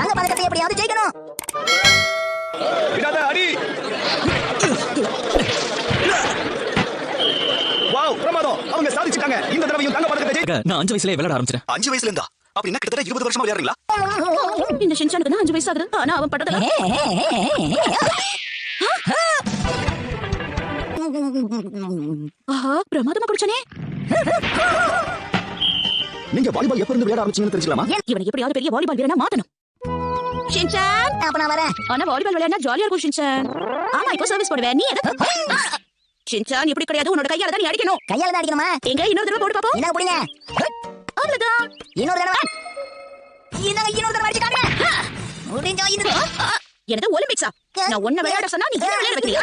தங்க பதக்கத்தை எப்படியாவது ஜெயிக்கணும். விடாத அடி. வாவ், பிரமாதம். அவங்க சாதிச்சிட்டாங்க. இந்த தடவையும் தங்க பதக்கத்தை ஜெயிக்க. நான் 5 வயசுலயே விளையாட ஆரம்பிச்சேன். 5 வயசுல இருந்தா? அப்படின்னா கிட்டத்தட்ட 20 வருஷமா விளையாடுறீங்களா? இந்த ஷின்சானுக்கு தான் 5 வயசு ஆகுது. ஆனா அவன் பட்டதெல்லாம் ஆஹா, பிரமாதமா குடிச்சானே. நீங்க வாலிபால் எப்ப இருந்து விளையாட ஆரம்பிச்சீங்கன்னு தெரிஞ்சுக்கலாமா? இவனை எப்படியாவது பெரிய வாலிபால் வீரனா மாத்தணும். ஷின்சான், அப்ப நான் வரேன். ஆனா வாலிபால் விளையாடினா ஜாலியா இருக்கும் ஷின்சான். ஆமா, இப்போ சர்வீஸ் போடுவேன். நீ எது? ஷின்சான் இப்படி கிடையாது. உன்னோட கையால தான் நீ அடிக்கணும். கையால தான் அடிக்கணுமா? எங்க இன்னொரு தடவை போட்டு பாப்போம். என்ன புடிங்க? அவ்வளவுதான். இன்னொரு தடவை. இன்னொரு தடவை அடிச்சு காட்டுங்க. முடிஞ்சா இது. என்னது ஒலிம்பிக்ஸா? நான் ஒன்ன விளையாட சொன்னா நீ என்ன விளையாட வைக்கிறியா?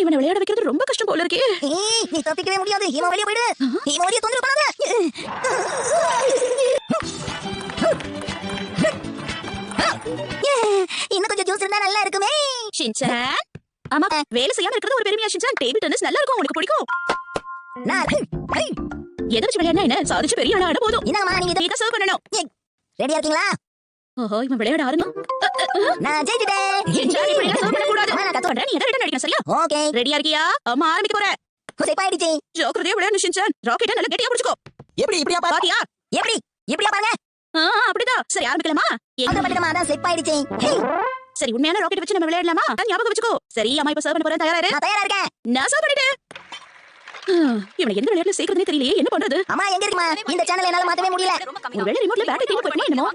இவனை விளையாட வைக்கிறது ரொம்ப கஷ்டம் போல இருக்கே. நீ தப்பிக்கவே முடியாது. இவன் வெளிய போயிடு. இவன் வெளிய தொந்தரவு பண்ணாத. இன்னும் கொஞ்சம் ஜூஸ் இருந்தா நல்லா இருக்குமே. ஷின்சான், ஆமா, வேலை செய்யாம இருக்கிறது ஒரு பெருமையா ஷின்சான்? டேபிள் டென்னிஸ் நல்லா இருக்கும், உனக்கு பிடிக்கும். எதை வச்சு விளையாடினா என்ன? சாதிச்சு பெரிய ஆளா ஆட போதும். என்னம்மா நீங்க இதை சர்வ் பண்ணணும். ரெடியா இருக்கீங்களா? ஓஹோ, இவன் விளையாட ஆரம்பம். நான் ஜெயிச்சிட்டேன். ஷின்சான் இப்படி எல்லாம் சர்வ் பண்ண கூடாது. நான் கத்துறேன். நீ எதை ரிட்டர்ன் அடிக்கணும், சரியா? ஓகே. ரெடியா இருக்கியா? அம்மா ஆரம்பிக்க போறேன். செப்பாயிடுச்சு. ஜோக்கரதே விளையாடு ஷின்சான். ராக்கெட்ட நல்லா கெட்டியா பிடிச்சுக்கோ. எப்படி இப்படியா பாரு? பாத்தியா? எப்படி? இப்படியா பாருங்க. அப்படிதான். சரி, ஆரம்பிக்கலாமா? அந்த பட்டமா அதான் செப்பாயிடுச்சு. சரி, உண்மையான ராக்கெட் வச்சு நம்ம விளையாடலாமா? ஞாபகம் வச்சுக்கோ. சரி, அம்மா இப்ப சர்வ் பண்ண போறேன். தயாரா இரு. நான் தயாரா இருக்கேன். நான் சர்வ் பண்ணிட்டேன். இவனை எந்த விளையாட்டுல சேர்க்கறதுனே தெரியலையே. என்ன பண்றது? அம்மா எங்க இருக்குமா? இந்த சேனல் என்னால மாத்தவே முடியல. ஒருவேளை ரிமோட்ல பேட்டரி தீர்ந்து போயிடுமா என்னமோ?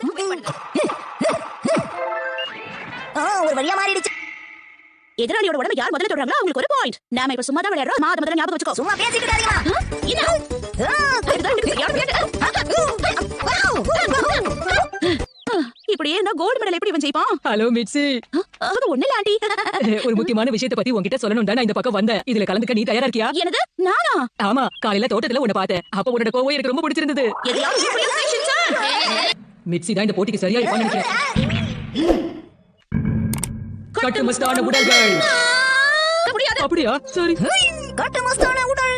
ஒரு வழியா மாறிடுச்சு. எதிராளியோட உடம்பை யார் முதல்ல தொடுறாங்களோ அவங்களுக்கு ஒரு பாயிண்ட். நாம இப்ப சும்மா தான் விளையாடுறோம். அத முதல்ல ஞாபகம் வச்சுக்கோ. சும்மா பேசிட்டு இருக்காதீங்கம்மா. என்ன? இதுதான் எனக்கு சரியான விளையாட்டு. இப்படியே நான் கோல்ட் மெடல் எப்படி இவன் ஜெயிப்பான்? ஹலோ மிட்சி. அது ஒண்ணு இல்ல ஆண்டி. ஒரு முக்கியமான விஷயத்தை பத்தி உன்கிட்ட சொல்லணும் தான் நான் இந்த பக்கம் வந்தேன். இதுல கலந்துக்க நீ தயாரா இருக்கியா? என்னது? நானா? ஆமா, காலையில தோட்டத்துல உன்னை பார்த்தேன். அப்ப உன்னோட கோவம் எனக்கு ரொம்ப பிடிச்சிருந்தது. எதையாவது இப்படியே செய் ஷின்சான். மிட்சி தான் இந்த போட்டிக்கு சரியா இருப்பான்னு நினைக்கிறேன். கட்டுமஸ்தான உடல்கள். முடியாது. அப்படியா? சரி. கட்டுமஸ்தான உடல்.